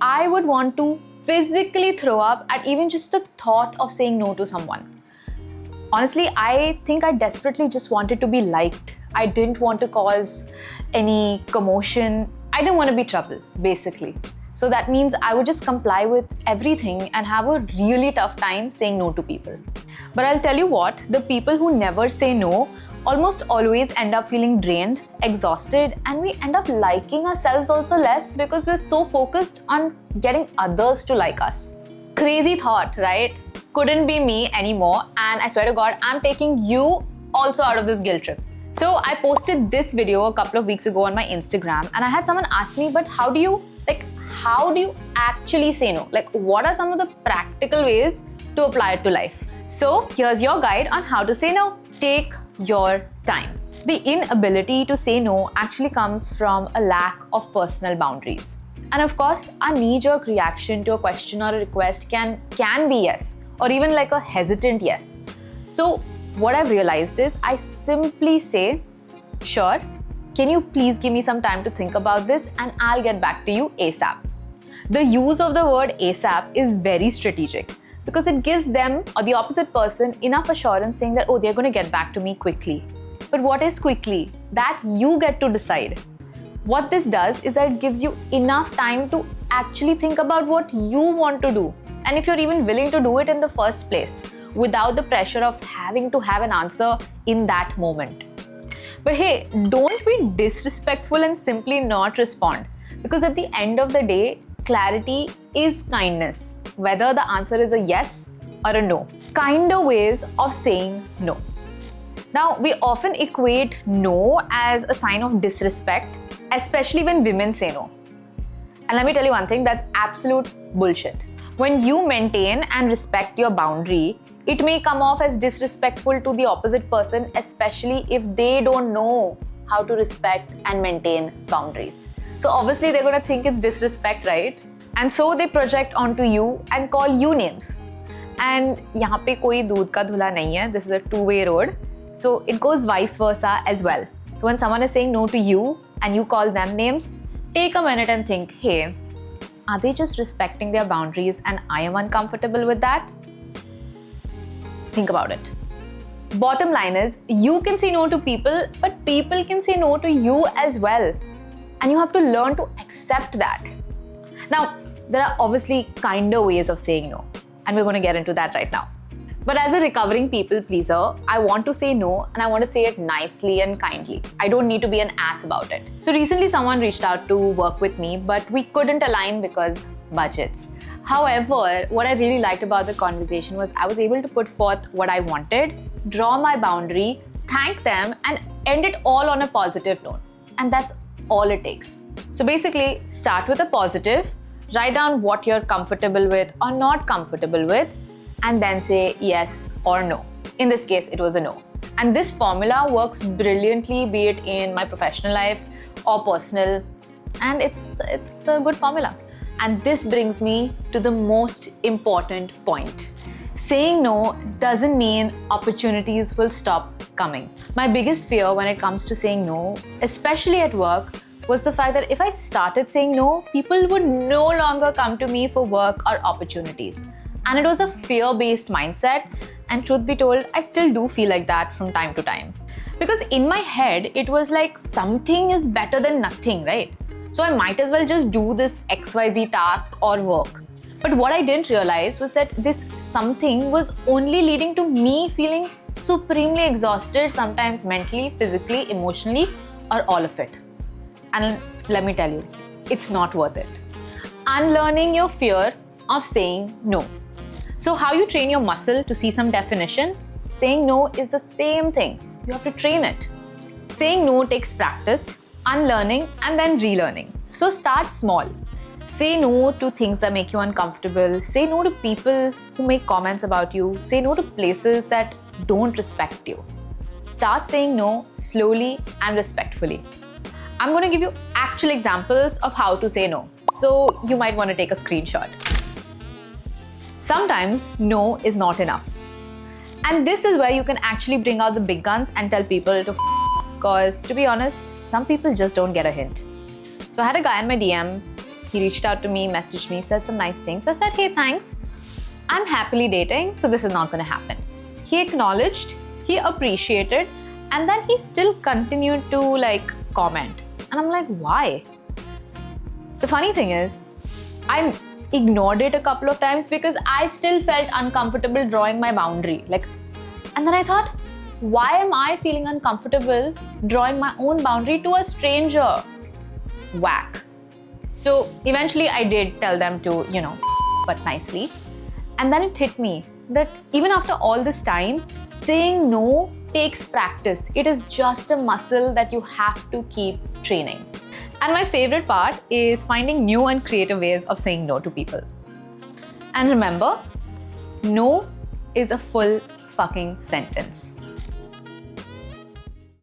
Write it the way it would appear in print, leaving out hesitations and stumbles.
I would want to physically throw up at even just the thought of saying no to someone. Honestly, I think I desperately just wanted to be liked. I didn't want to cause any commotion. I didn't want to be trouble, basically. So that means I would just comply with everything and have a really tough time saying no to people. But I'll tell you what, the people who never say no almost always end up feeling drained, exhausted, and we end up liking ourselves also less because we're so focused on getting others to like us. Crazy thought, right? Couldn't be me anymore, and I swear to God, I'm taking you also out of this guilt trip. So I posted this video a couple of weeks ago on my Instagram, and I had someone ask me, but how do you actually say no? Like, what are some of the practical ways to apply it to life? So here's your guide on how to say no. Take your time. The inability to say no actually comes from a lack of personal boundaries. And of course, our knee-jerk reaction to a question or a request can be yes, or even like a hesitant yes. So what I've realized is I simply say, sure, can you please give me some time to think about this and I'll get back to you ASAP. The use of the word ASAP is very strategic because it gives them or the opposite person enough assurance saying that, oh, they're going to get back to me quickly. But what is quickly? That you get to decide. What this does is that it gives you enough time to actually think about what you want to do. And if you're even willing to do it in the first place, without the pressure of having to have an answer in that moment. But hey, don't be disrespectful and simply not respond. Because at the end of the day, clarity is kindness, whether the answer is a yes or a no. Kinder ways of saying no. Now, we often equate no as a sign of disrespect, especially when women say no. And let me tell you one thing, that's absolute bullshit. When you maintain and respect your boundary, it may come off as disrespectful to the opposite person, especially if they don't know how to respect and maintain boundaries. So obviously they're going to think it's disrespect, right? And so they project onto you and call you names. And यहाँ पे कोई दूध का धुला नहीं है. This is a two-way road. So it goes vice versa as well. So when someone is saying no to you and you call them names, take a minute and think, hey, are they just respecting their boundaries and I am uncomfortable with that? Think about it. Bottom line is, you can say no to people, but people can say no to you as well. And you have to learn to accept that. Now, there are obviously kinder ways of saying no, and we're going to get into that right now. But as a recovering people pleaser, I want to say no and I want to say it nicely and kindly. I don't need to be an ass about it. So recently someone reached out to work with me, but we couldn't align because budgets. However, what I really liked about the conversation was I was able to put forth what I wanted, draw my boundary, thank them, and end it all on a positive note. And that's all it takes. So basically, start with a positive, write down what you're comfortable with or not comfortable with, and then say yes or no. In this case, it was a no. And this formula works brilliantly, be it in my professional life or personal, and it's a good formula. And this brings me to the most important point. Saying no doesn't mean opportunities will stop coming. My biggest fear when it comes to saying no, especially at work, was the fact that if I started saying no, people would no longer come to me for work or opportunities. And it was a fear-based mindset, and truth be told, I still do feel like that from time to time. Because in my head, it was like something is better than nothing, right? So I might as well just do this XYZ task or work. But what I didn't realize was that this something was only leading to me feeling supremely exhausted, sometimes mentally, physically, emotionally, or all of it. And let me tell you, it's not worth it. Unlearning your fear of saying no. So how you train your muscle to see some definition? Saying no is the same thing. You have to train it. Saying no takes practice, unlearning, and then relearning. So start small. Say no to things that make you uncomfortable. Say no to people who make comments about you. Say no to places that don't respect you. Start saying no slowly and respectfully. I'm going to give you actual examples of how to say no. So you might want to take a screenshot. Sometimes no is not enough. And this is where you can actually bring out the big guns and tell people to because to be honest, some people just don't get a hint. So I had a guy in my DM He reached out to me, messaged me, said some nice things. I said, hey, thanks. I'm happily dating, so this is not going to happen. He acknowledged, he appreciated, and then he still continued to like comment. And I'm like, why? The funny thing is, I ignored it a couple of times because I still felt uncomfortable drawing my boundary. And then I thought, why am I feeling uncomfortable drawing my own boundary to a stranger? Whack. So eventually I did tell them to, but nicely. And then it hit me that even after all this time, saying no takes practice. It is just a muscle that you have to keep training. And my favorite part is finding new and creative ways of saying no to people. And remember, no is a full fucking sentence.